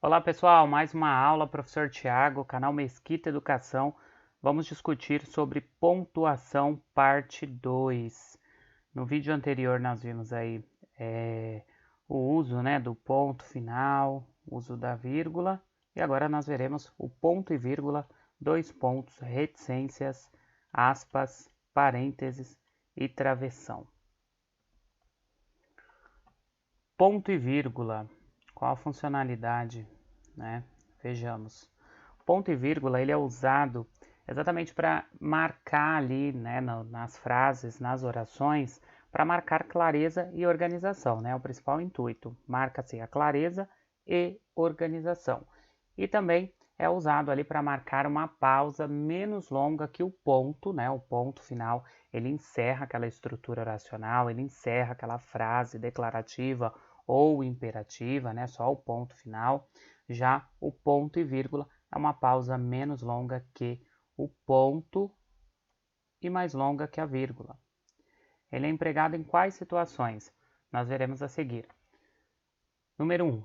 Olá pessoal, mais uma aula, professor Tiago, canal Mesquita Educação. Vamos discutir sobre pontuação parte 2. No vídeo anterior nós vimos aí o uso do ponto final, uso da vírgula, e agora nós veremos o ponto e vírgula, dois pontos, reticências, aspas, parênteses e travessão. Ponto e vírgula, qual a funcionalidade, né? Vejamos. Ponto e vírgula ele é usado exatamente para marcar ali, né, nas frases, nas orações, para marcar clareza e organização, né? O principal intuito, marca-se a clareza e organização. E também é usado ali para marcar uma pausa menos longa que o ponto, né? O ponto final, ele encerra aquela estrutura oracional, ele encerra aquela frase declarativa ou imperativa, né? Só o ponto final. Já o ponto e vírgula é uma pausa menos longa que o ponto e mais longa que a vírgula. Ele é empregado em quais situações? Nós veremos a seguir. Número 1.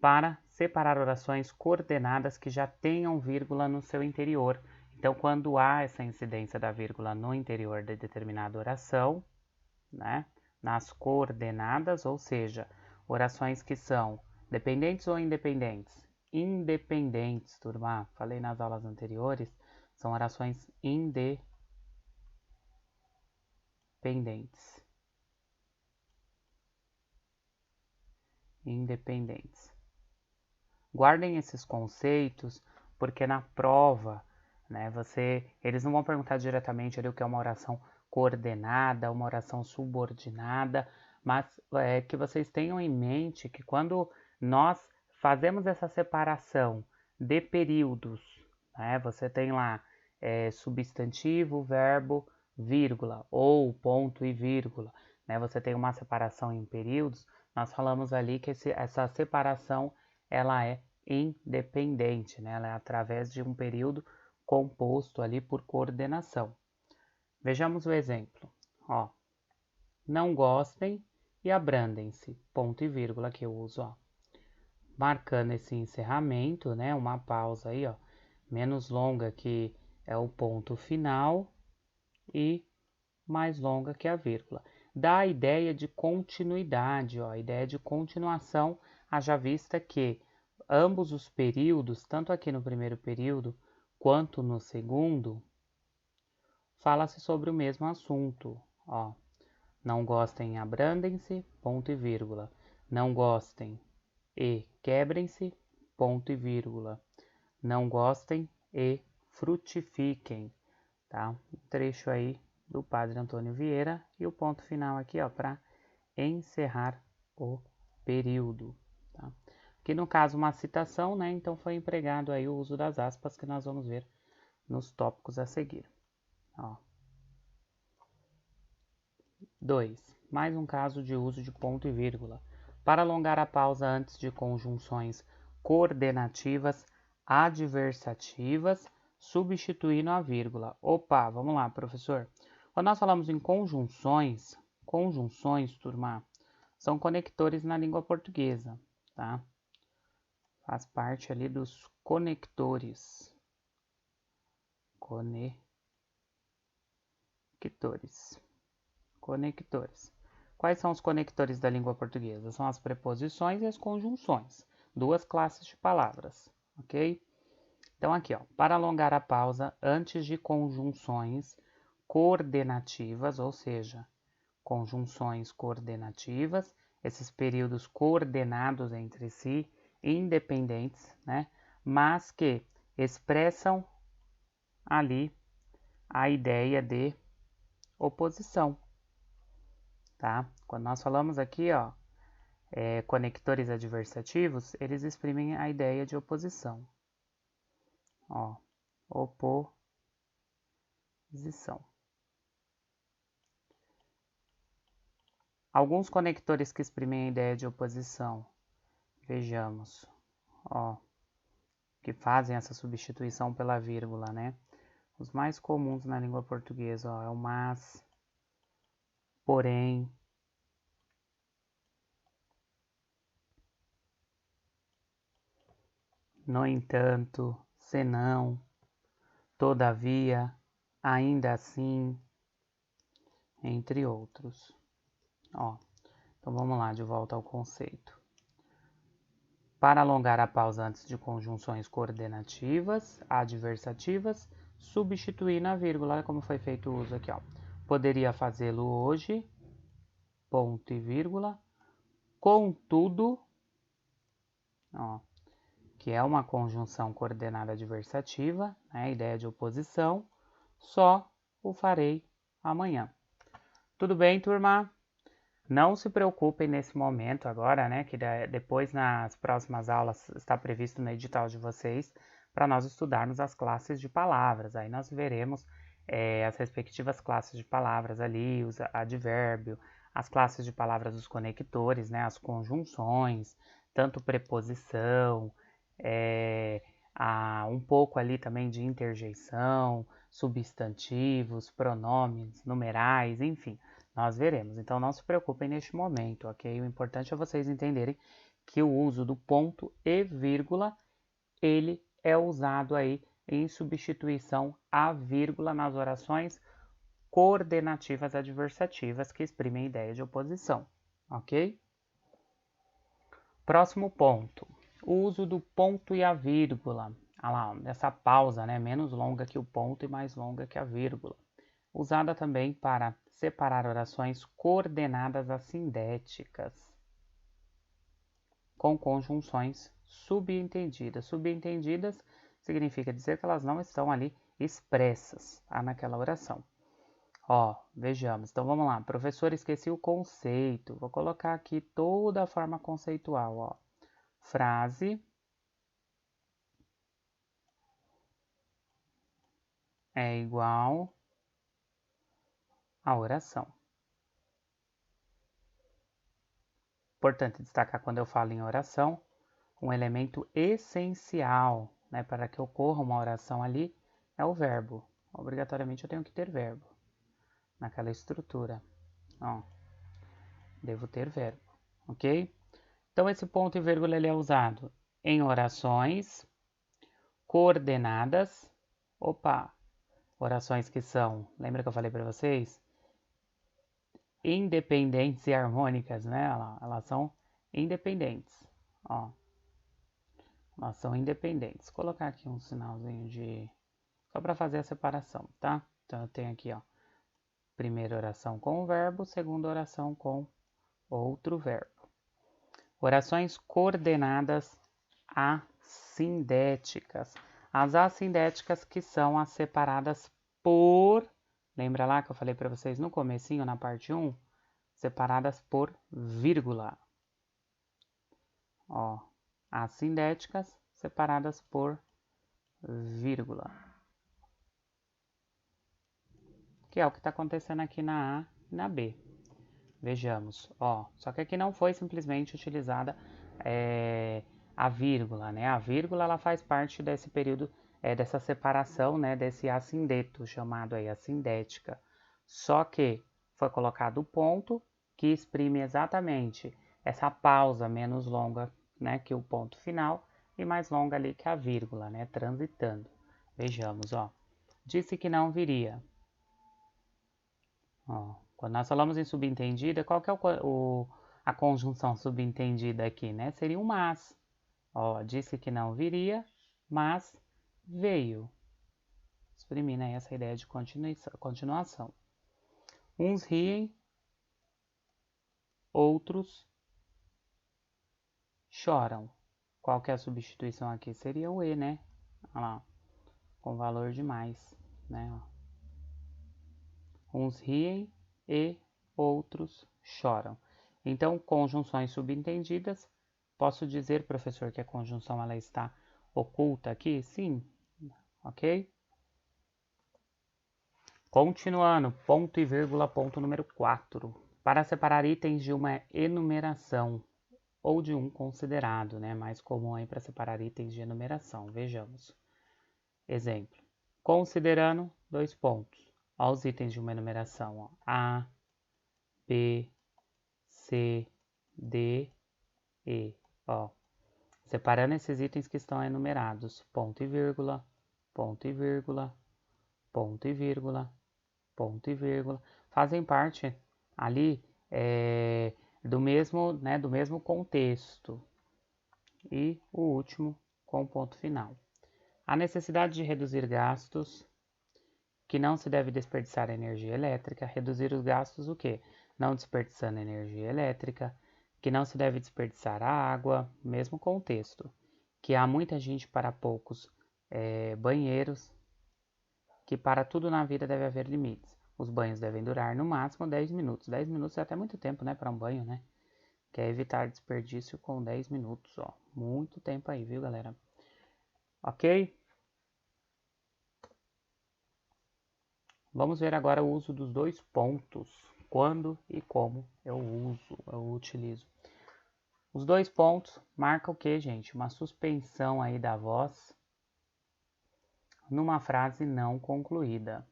Para separar orações coordenadas que já tenham vírgula no seu interior. Então, quando há essa incidência da vírgula no interior de determinada oração, né, nas coordenadas, ou seja, orações que são dependentes ou independentes? Independentes, turma. Falei nas aulas anteriores, são orações independentes. Independentes. Guardem esses conceitos, porque na prova, né, eles não vão perguntar diretamente ali o que é uma oração coordenada, uma oração subordinada, mas que vocês tenham em mente que quando nós fazemos essa separação de períodos, né, você tem lá substantivo, verbo, vírgula, ou ponto e vírgula, né, você tem uma separação em períodos, nós falamos ali que essa separação ela é independente, né? Ela é através de um período composto ali por coordenação. Vejamos o exemplo. Ó, não gostem e abrandem-se, ponto e vírgula que eu uso, ó. Marcando esse encerramento, né? Uma pausa aí, ó, menos longa que é o ponto final e mais longa que a vírgula. Dá a ideia de continuidade, ó, a ideia de continuação, haja vista que ambos os períodos, tanto aqui no primeiro período quanto no segundo, fala-se sobre o mesmo assunto. Ó, não gostem, abrandem-se, ponto e vírgula. Não gostem e quebrem-se, ponto e vírgula. Não gostem e frutifiquem, tá? Um trecho aí do Padre Antônio Vieira e o ponto final aqui, ó, para encerrar o período, tá? Aqui no caso uma citação, né? Então foi empregado aí o uso das aspas que nós vamos ver nos tópicos a seguir. Ó. 2. Mais um caso de uso de ponto e vírgula. Para alongar a pausa antes de conjunções coordenativas adversativas, substituindo a vírgula. Opa, vamos lá, professor. Quando nós falamos em conjunções, turma, são conectores na língua portuguesa, tá? Faz parte ali dos conectores. Conectores. Quais são os conectores da língua portuguesa? São as preposições e as conjunções. Duas classes de palavras, ok? Então aqui, ó, para alongar a pausa antes de conjunções coordenativas, ou seja, conjunções coordenativas, esses períodos coordenados entre si, independentes, né? Mas que expressam ali a ideia de oposição, tá? Quando nós falamos aqui, ó, conectores adversativos, eles exprimem a ideia de oposição. Ó, oposição. Alguns conectores que exprimem a ideia de oposição, vejamos, ó, que fazem essa substituição pela vírgula, né? Os mais comuns na língua portuguesa, ó, é o mas, porém, no entanto, senão, todavia, ainda assim, entre outros. Ó, então vamos lá, de volta ao conceito. Para alongar a pausa antes de conjunções coordenativas, adversativas, substituir na vírgula, olha como foi feito o uso aqui, ó. Poderia fazê-lo hoje, ponto e vírgula, contudo, ó, que é uma conjunção coordenada adversativa, né, ideia de oposição, só o farei amanhã. Tudo bem, turma? Não se preocupem nesse momento agora, né, que depois nas próximas aulas está previsto no edital de vocês para nós estudarmos as classes de palavras. Aí nós veremos as respectivas classes de palavras ali, os advérbio, as classes de palavras dos conectores, né, as conjunções, tanto preposição, um pouco ali também de interjeição, substantivos, pronomes, numerais, enfim. Nós veremos, então não se preocupem neste momento, ok? O importante é vocês entenderem que o uso do ponto e vírgula, ele é usado aí em substituição à vírgula nas orações coordenativas adversativas que exprimem ideia de oposição, ok? Próximo ponto, o uso do ponto e a vírgula. Olha lá, essa pausa, né? Menos longa que o ponto e mais longa que a vírgula. Usada também para separar orações coordenadas assindéticas com conjunções subentendidas. Subentendidas significa dizer que elas não estão ali expressas naquela oração. Ó, vejamos. Então vamos lá. Professor, esqueci o conceito. Vou colocar aqui toda a forma conceitual. Ó. Frase é igual a oração. Importante destacar quando eu falo em oração, um elemento essencial, né, para que ocorra uma oração ali é o verbo. Obrigatoriamente eu tenho que ter verbo naquela estrutura. Ó, devo ter verbo, ok? Então esse ponto e vírgula ele é usado em orações coordenadas. Opa, orações que são, lembra que eu falei para vocês? Independentes e harmônicas, né? Elas são independentes. Ó, elas são independentes. Vou colocar aqui um sinalzinho de... só para fazer a separação, tá? Então eu tenho aqui, ó, primeira oração com o verbo, segunda oração com outro verbo. Orações coordenadas assindéticas. As assindéticas que são as separadas por... lembra lá que eu falei para vocês no comecinho, na parte 1? Separadas por vírgula. Ó, assindéticas separadas por vírgula. Que é o que está acontecendo aqui na A e na B. Vejamos, ó, só que aqui não foi simplesmente utilizada a vírgula, né? A vírgula ela faz parte desse período, dessa separação, né? Desse assindeto, chamado aí assindética. Só que foi colocado o ponto, que exprime exatamente essa pausa menos longa, né? Que o ponto final, e mais longa ali que a vírgula, né? Transitando. Vejamos, ó. Disse que não viria. Ó, quando nós falamos em subentendida, qual que é a conjunção subentendida aqui, né? Seria um mas. Ó, disse que não viria, mas veio. Exprimindo aí essa ideia de continuação. Uns riem, outros choram. Qual que é a substituição aqui? Seria o e, né? Olha lá, com valor de mais, né? Uns riem e outros choram. Então, conjunções subentendidas. Posso dizer, professor, que a conjunção ela está oculta aqui? Sim, ok? Continuando, ponto e vírgula, ponto número 4. Para separar itens de uma enumeração ou de um considerado, né? Mais comum aí para separar itens de enumeração. Vejamos. Exemplo. Considerando dois pontos. Olha os itens de uma enumeração. Ó. A, B, C, D, E. Ó. separando esses itens que estão enumerados, ponto e vírgula, ponto e vírgula, ponto e vírgula, ponto e vírgula, fazem parte ali do mesmo contexto. E o último com ponto final. A necessidade de reduzir gastos, que não se deve desperdiçar energia elétrica. Reduzir os gastos o quê? Não desperdiçando energia elétrica, que não se deve desperdiçar a água, mesmo contexto. Que há muita gente para poucos banheiros, que para tudo na vida deve haver limites. Os banhos devem durar no máximo 10 minutos. 10 minutos é até muito tempo, né, para um banho, né? Quer evitar desperdício com 10 minutos, ó. Muito tempo aí, viu, galera? Ok? Vamos ver agora o uso dos dois pontos. Quando e como eu utilizo. Os dois pontos marcam o que, gente? Uma suspensão aí da voz numa frase não concluída.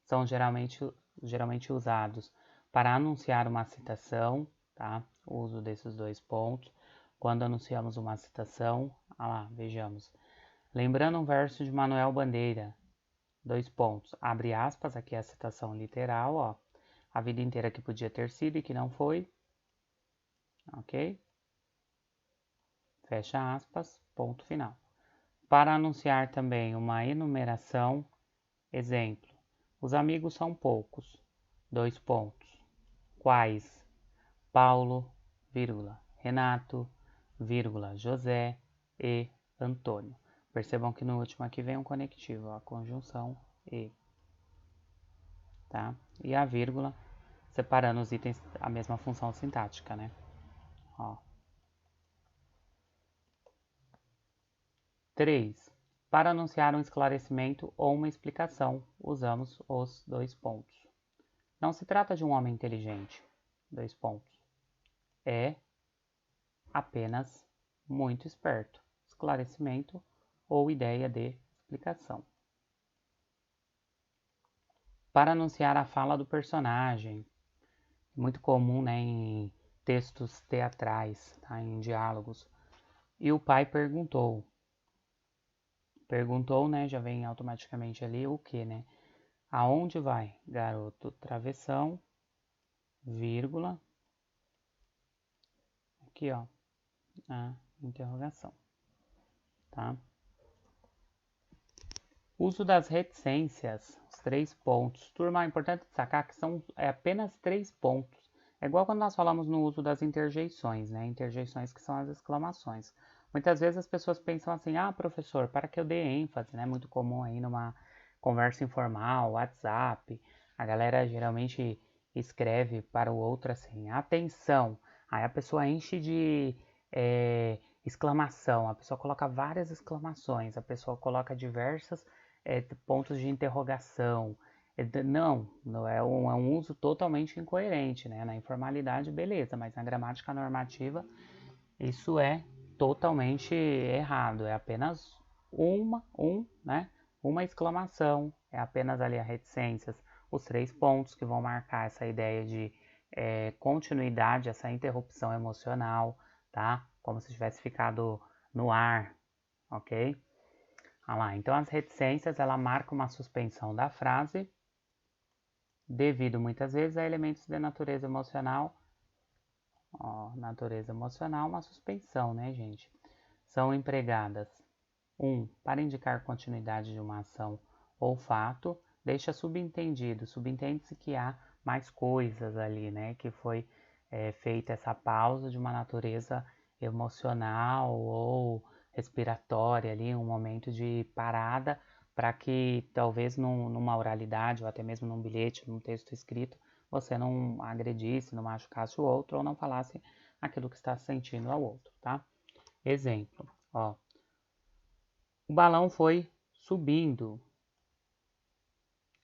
São geralmente usados para anunciar uma citação, tá? O uso desses dois pontos. Quando anunciamos uma citação, vejamos. Lembrando um verso de Manuel Bandeira, dois pontos, abre aspas, aqui é a citação literal, ó. A vida inteira que podia ter sido e que não foi, ok? Fecha aspas, ponto final. Para anunciar também uma enumeração, exemplo, os amigos são poucos, dois pontos, quais? Paulo, vírgula, Renato, vírgula, José e Antônio. Percebam que no último aqui vem um conectivo, a conjunção e, tá? E a vírgula, separando os itens, a mesma função sintática, né? Ó. 3. Para anunciar um esclarecimento ou uma explicação, usamos os dois pontos. Não se trata de um homem inteligente, dois pontos. É apenas muito esperto, esclarecimento ou ideia de explicação. Para anunciar a fala do personagem, muito comum, né, em textos teatrais, tá, em diálogos. E o pai perguntou. Perguntou, né, já vem automaticamente ali o que, né? Aonde vai, garoto? Travessão, vírgula. Aqui, ó, a interrogação, tá? Uso das reticências, os 3 pontos. Turma, é importante destacar que são apenas 3 pontos. É igual quando nós falamos no uso das interjeições, né? Interjeições que são as exclamações. Muitas vezes as pessoas pensam assim, professor, para que eu dê ênfase, né? Muito comum aí numa conversa informal, WhatsApp. A galera geralmente escreve para o outro assim, atenção. Aí a pessoa enche de exclamação, a pessoa coloca várias exclamações, a pessoa coloca diversas pontos de interrogação. Não é um uso totalmente incoerente, né? Na informalidade, beleza, mas na gramática normativa, isso é totalmente errado. É apenas uma exclamação, é apenas ali a reticências, os 3 pontos que vão marcar essa ideia de continuidade, essa interrupção emocional, tá? Como se tivesse ficado no ar, ok? Então as reticências, ela marca uma suspensão da frase, devido muitas vezes a elementos de natureza emocional. Natureza emocional, uma suspensão, né, gente? São empregadas 1. Para indicar continuidade de uma ação ou fato, deixa subentende-se que há mais coisas ali, né? Que foi feita essa pausa de uma natureza emocional ou respiratória ali, um momento de parada para que talvez numa oralidade ou até mesmo num bilhete, num texto escrito, você não agredisse, não machucasse o outro ou não falasse aquilo que está sentindo ao outro, tá? Exemplo, ó. O balão foi subindo.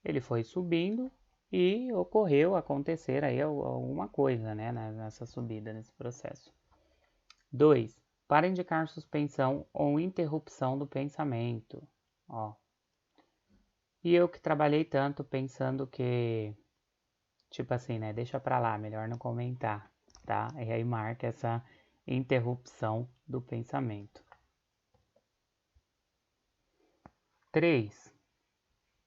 Ele foi subindo e ocorreu acontecer aí alguma coisa, né, nessa subida, nesse processo. 2. Para indicar suspensão ou interrupção do pensamento. Ó. E eu que trabalhei tanto pensando que, tipo assim, né, deixa pra lá, melhor não comentar, tá? E aí marca interrupção do pensamento. 3.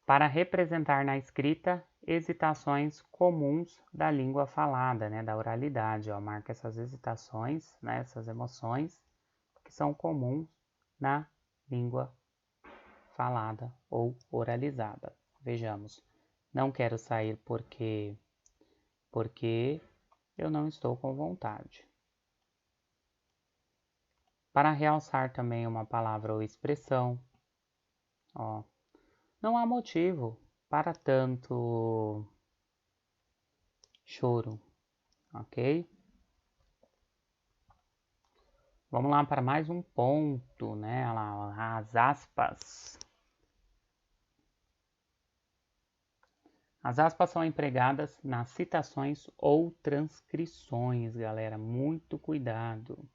Para representar na escrita hesitações comuns da língua falada, né, da oralidade. Ó, marca essas hesitações, né, essas emoções que são comuns na língua falada ou oralizada. Vejamos. Não quero sair porque eu não estou com vontade. Para realçar também uma palavra ou expressão, ó, não há motivo para tanto choro, ok? Vamos lá para mais um ponto, né? Olha lá, as aspas. As aspas são empregadas nas citações ou transcrições, galera. Muito cuidado.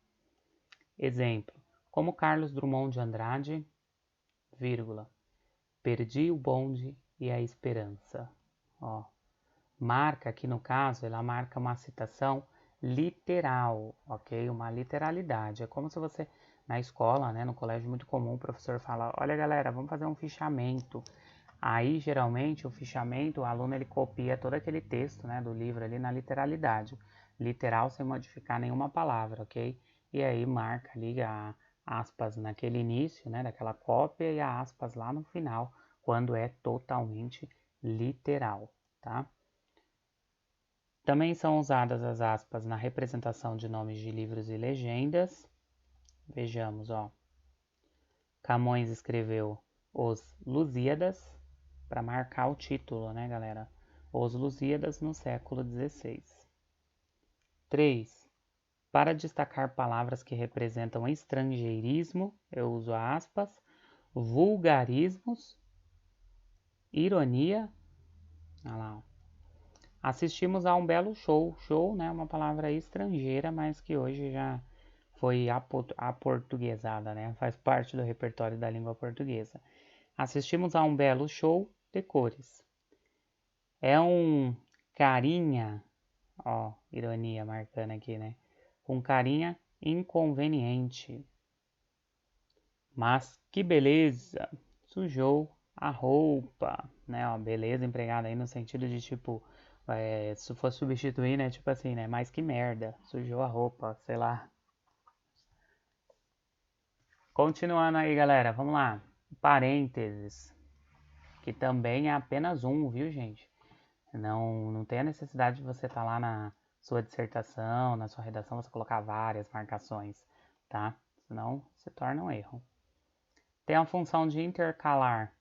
Exemplo, como Carlos Drummond de Andrade, vírgula, perdi o bonde e a esperança. Ó, marca aqui no caso, ela marca uma citação literal, ok? Uma literalidade. É como se você, na escola, né, no colégio muito comum, o professor fala, olha galera, vamos fazer um fichamento. Aí, geralmente, o fichamento, o aluno ele copia todo aquele texto, né, do livro ali na literalidade. Literal sem modificar nenhuma palavra, ok? E aí marca ali a aspas naquele início, né, daquela cópia e a aspas lá no final, quando é totalmente literal, tá? Também são usadas as aspas na representação de nomes de livros e legendas. Vejamos, ó. Camões escreveu Os Lusíadas, para marcar o título, né, galera? Os Lusíadas no século XVI. 3. Para destacar palavras que representam estrangeirismo, eu uso aspas, vulgarismos, ironia. Olha lá, ó. Assistimos a um belo show. Show, né, uma palavra estrangeira, mas que hoje já foi aportuguesada, né? Faz parte do repertório da língua portuguesa. Assistimos a um belo show de cores. É um carinha, ó, ironia marcando aqui, né? Um carinha inconveniente. Mas que beleza! Sujou a roupa, né? Ó, beleza empregada aí no sentido de tipo, se for substituir, né? Tipo assim, né? Mas que merda, sujou a roupa, sei lá. Continuando aí, galera, vamos lá. Parênteses, que também é apenas um, viu, gente? Não tem a necessidade de você estar lá na sua dissertação, na sua redação, você colocar várias marcações, tá? Senão se torna um erro. Tem a função de intercalar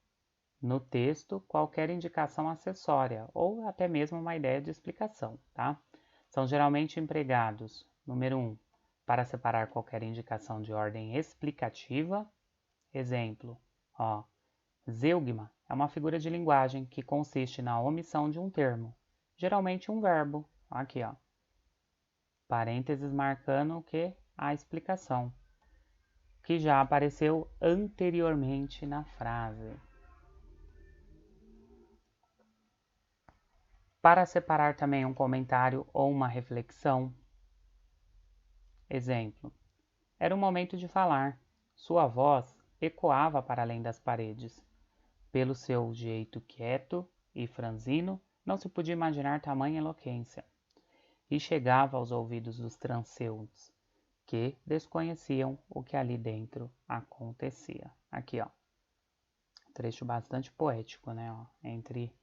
no texto qualquer indicação acessória ou até mesmo uma ideia de explicação, tá? São geralmente empregados, número 1, para separar qualquer indicação de ordem explicativa. Exemplo, ó, zeugma é uma figura de linguagem que consiste na omissão de um termo, geralmente um verbo. Aqui, ó, parênteses marcando o que? A explicação, que já apareceu anteriormente na frase. Para separar também um comentário ou uma reflexão. Exemplo, era um momento de falar. Sua voz ecoava para além das paredes. Pelo seu jeito quieto e franzino, não se podia imaginar tamanha eloquência. E chegava aos ouvidos dos transeuntes, que desconheciam o que ali dentro acontecia. Aqui, ó, trecho bastante poético, né? Ó, entre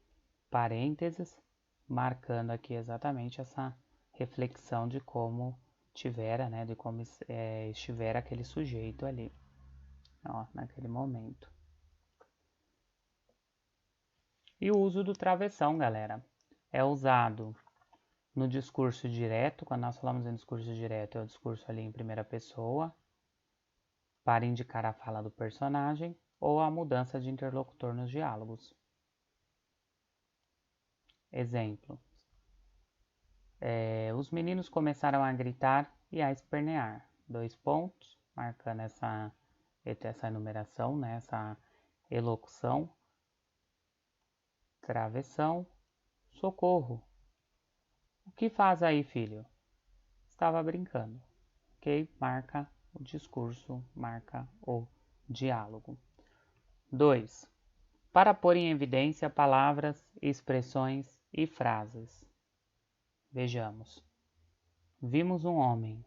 parênteses, marcando aqui exatamente essa reflexão de como tivera, né? De como estivera aquele sujeito ali, ó, naquele momento. E o uso do travessão, galera, é usado no discurso direto. Quando nós falamos em discurso direto, é o discurso ali em primeira pessoa, para indicar a fala do personagem ou a mudança de interlocutor nos diálogos. Exemplo, os meninos começaram a gritar e a espernear. 2 pontos, marcando essa enumeração, né? Essa elocução. Travessão, socorro. O que faz aí, filho? Estava brincando. Ok? Marca o discurso, marca o diálogo. 2. Para pôr em evidência palavras, expressões e frases. Vejamos. Vimos um homem,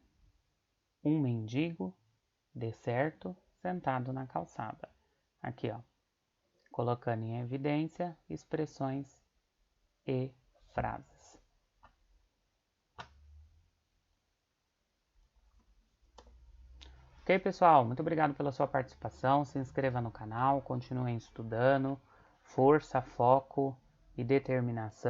um mendigo, decerto, sentado na calçada. Aqui, ó, colocando em evidência expressões e frases. Ok, pessoal? Muito obrigado pela sua participação. Se inscreva no canal, continuem estudando. Força, foco e determinação.